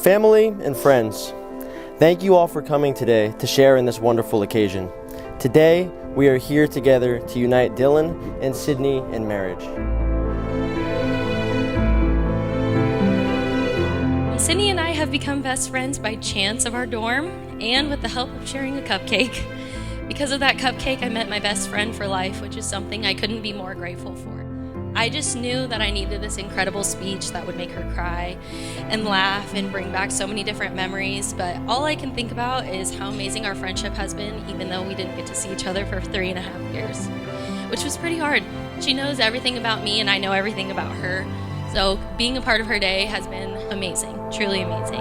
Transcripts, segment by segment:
Family and friends, thank you all for coming today to share in this wonderful occasion. Today, we are here together to unite Dylan and Sydney in marriage. Sydney and I have become best friends by chance of our dorm and with the help of sharing a cupcake. Because of that cupcake, I met my best friend for life, which is something I couldn't be more grateful for. I just knew that I needed this incredible speech that would make her cry and laugh and bring back so many different memories, but all I can think about is how amazing our friendship has been, even though we didn't get to see each other for 3.5 years, which was pretty hard. She knows everything about me and I know everything about her, so being a part of her day has been amazing, truly amazing.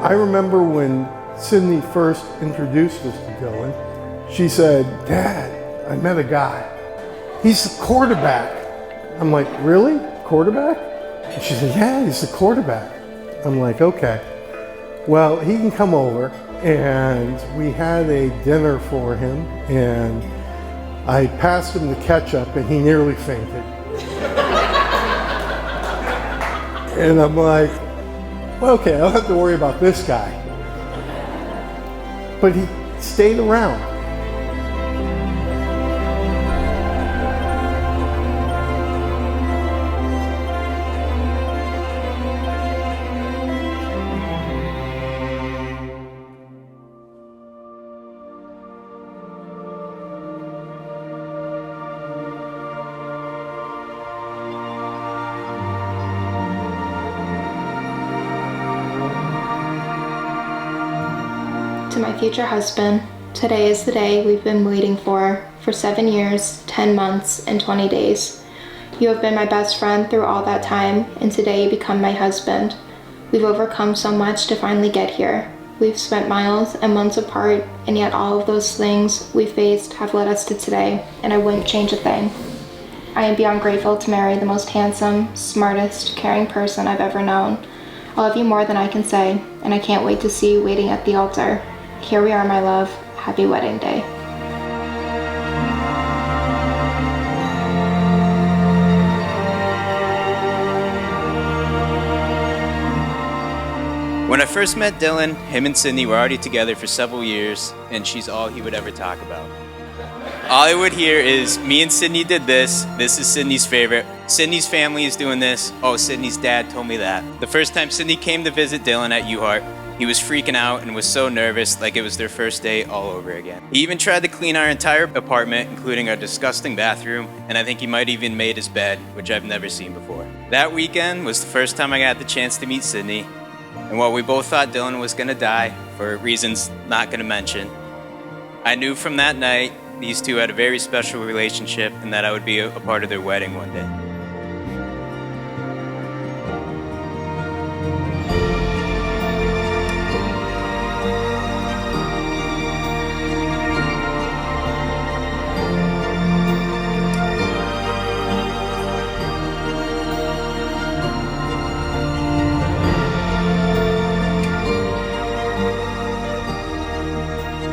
I remember when Sydney first introduced us to Dylan, she said, "Dad, I met a guy. He's the quarterback." I'm like, "Really? Quarterback?" And she said, "Yeah, he's the quarterback." I'm like, "Okay. Well, he can come over." And we had a dinner for him, and I passed him the ketchup, and he nearly fainted. And I'm like, well, okay, I don't have to worry about this guy. But he stayed around. To my future husband, today is the day we've been waiting for 7 years, 10 months, and 20 days. You have been my best friend through all that time, and today you become my husband. We've overcome so much to finally get here. We've spent miles and months apart, and yet all of those things we faced have led us to today, and I wouldn't change a thing. I am beyond grateful to marry the most handsome, smartest, caring person I've ever known. I love you more than I can say, and I can't wait to see you waiting at the altar. Here we are, my love. Happy wedding day. When I first met Dylan, him and Sydney were already together for several years, and she's all he would ever talk about. All I would hear is, me and Sydney did this is Sydney's favorite, Sydney's family is doing this, oh, Sydney's dad told me that. The first time Sydney came to visit Dylan at UHart, he was freaking out and was so nervous, like it was their first day all over again. He even tried to clean our entire apartment, including our disgusting bathroom, and I think he might even made his bed, which I've never seen before. That weekend was the first time I got the chance to meet Sydney, and while we both thought Dylan was gonna die, for reasons not gonna mention, I knew from that night these two had a very special relationship and that I would be a part of their wedding one day.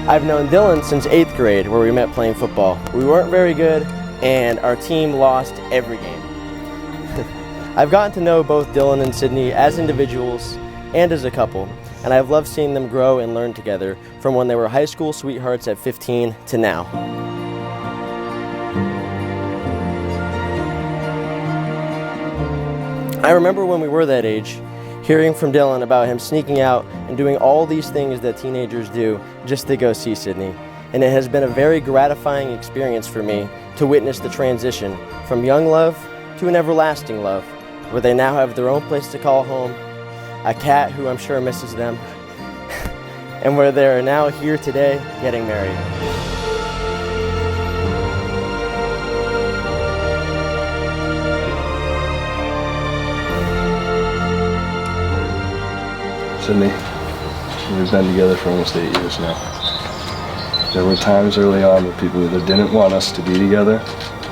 I've known Dylan since 8th grade, where we met playing football. We weren't very good, and our team lost every game. I've gotten to know both Dylan and Sydney as individuals and as a couple, and I've loved seeing them grow and learn together from when they were high school sweethearts at 15 to now. I remember when we were that age, hearing from Dylan about him sneaking out and doing all these things that teenagers do just to go see Sydney. And it has been a very gratifying experience for me to witness the transition from young love to an everlasting love, where they now have their own place to call home, a cat who I'm sure misses them, and where they are now here today getting married. Sydney, we've been together for almost 8 years now. There were times early on where people either didn't want us to be together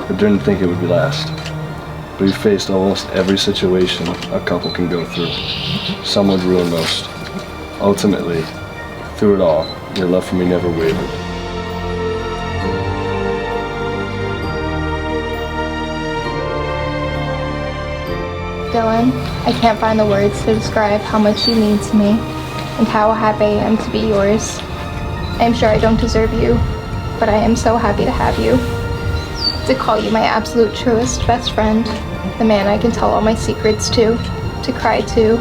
or didn't think it would last. We've faced almost every situation a couple can go through. Some would ruin most. Ultimately, through it all, your love for me never wavered. Dylan, I can't find the words to describe how much you mean to me and how happy I am to be yours. I am sure I don't deserve you, but I am so happy to have you. To call you my absolute truest best friend, the man I can tell all my secrets to cry to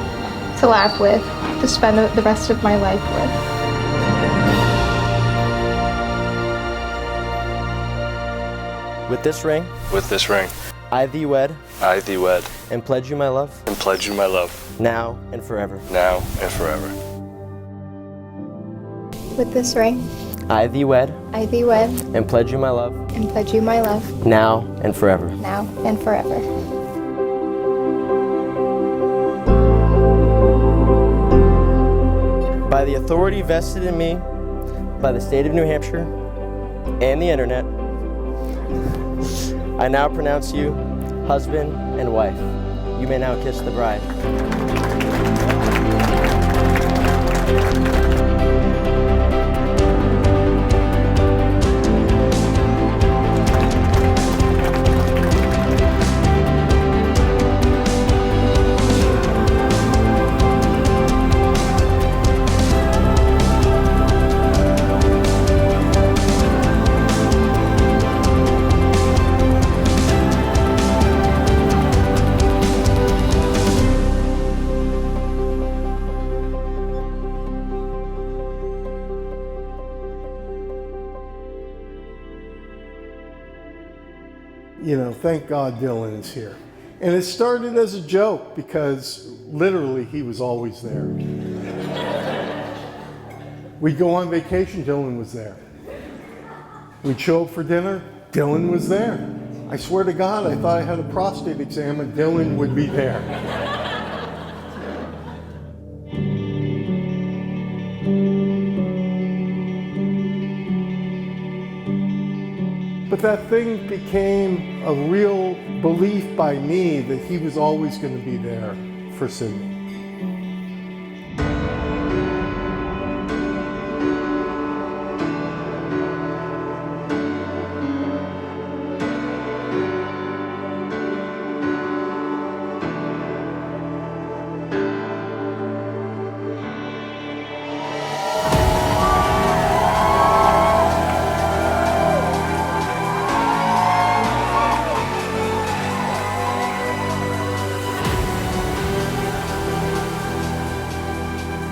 laugh with, to spend the rest of my life with. With this ring, I thee wed, and pledge you my love, now and forever. With this ring, I thee wed, and pledge you my love, now and forever. now and forever. By the authority vested in me by the state of New Hampshire and the internet, I now pronounce you husband and wife. You may now kiss the bride. You know, thank God Dylan is here. And it started as a joke because literally he was always there. We'd go on vacation, Dylan was there. We'd show up for dinner, Dylan was there. I swear to God, I thought I had a prostate exam and Dylan would be there. But that thing became a real belief by me that he was always going to be there for Sydney.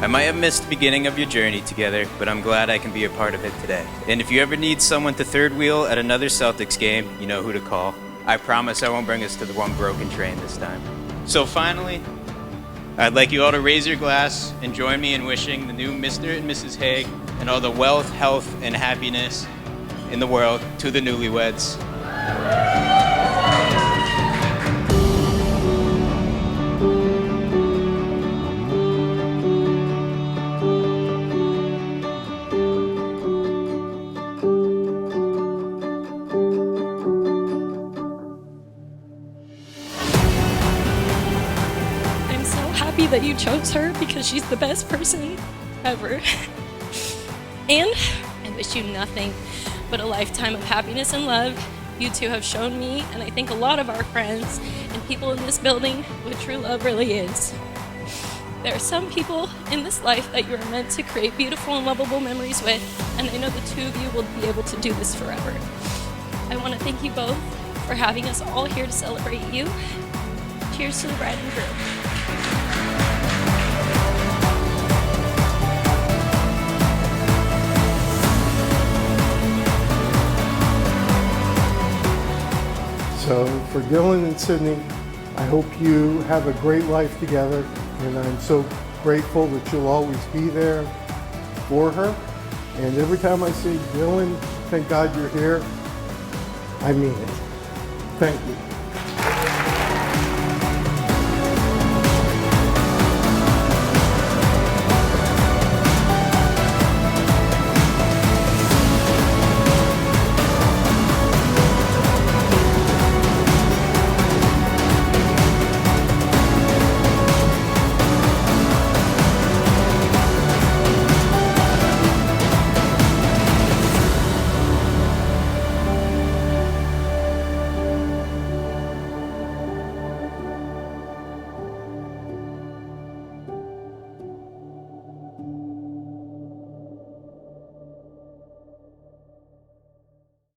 I might have missed the beginning of your journey together, but I'm glad I can be a part of it today. And if you ever need someone to third wheel at another Celtics game, you know who to call. I promise I won't bring us to the one broken train this time. So finally, I'd like you all to raise your glass and join me in wishing the new Mr. and Mrs. Haig and all the wealth, health, and happiness in the world to the newlyweds. That you chose her because she's the best person ever. And I wish you nothing but a lifetime of happiness and love. You two have shown me, and I think a lot of our friends and people in this building, what true love really is. There are some people in this life that you are meant to create beautiful and lovable memories with, and I know the two of you will be able to do this forever. I want to thank you both for having us all here to celebrate you. Cheers to the bride and groom. So for Dylan and Sydney, I hope you have a great life together, and I'm so grateful that you'll always be there for her. And every time I say, Dylan, thank God you're here, I mean it. Thank you.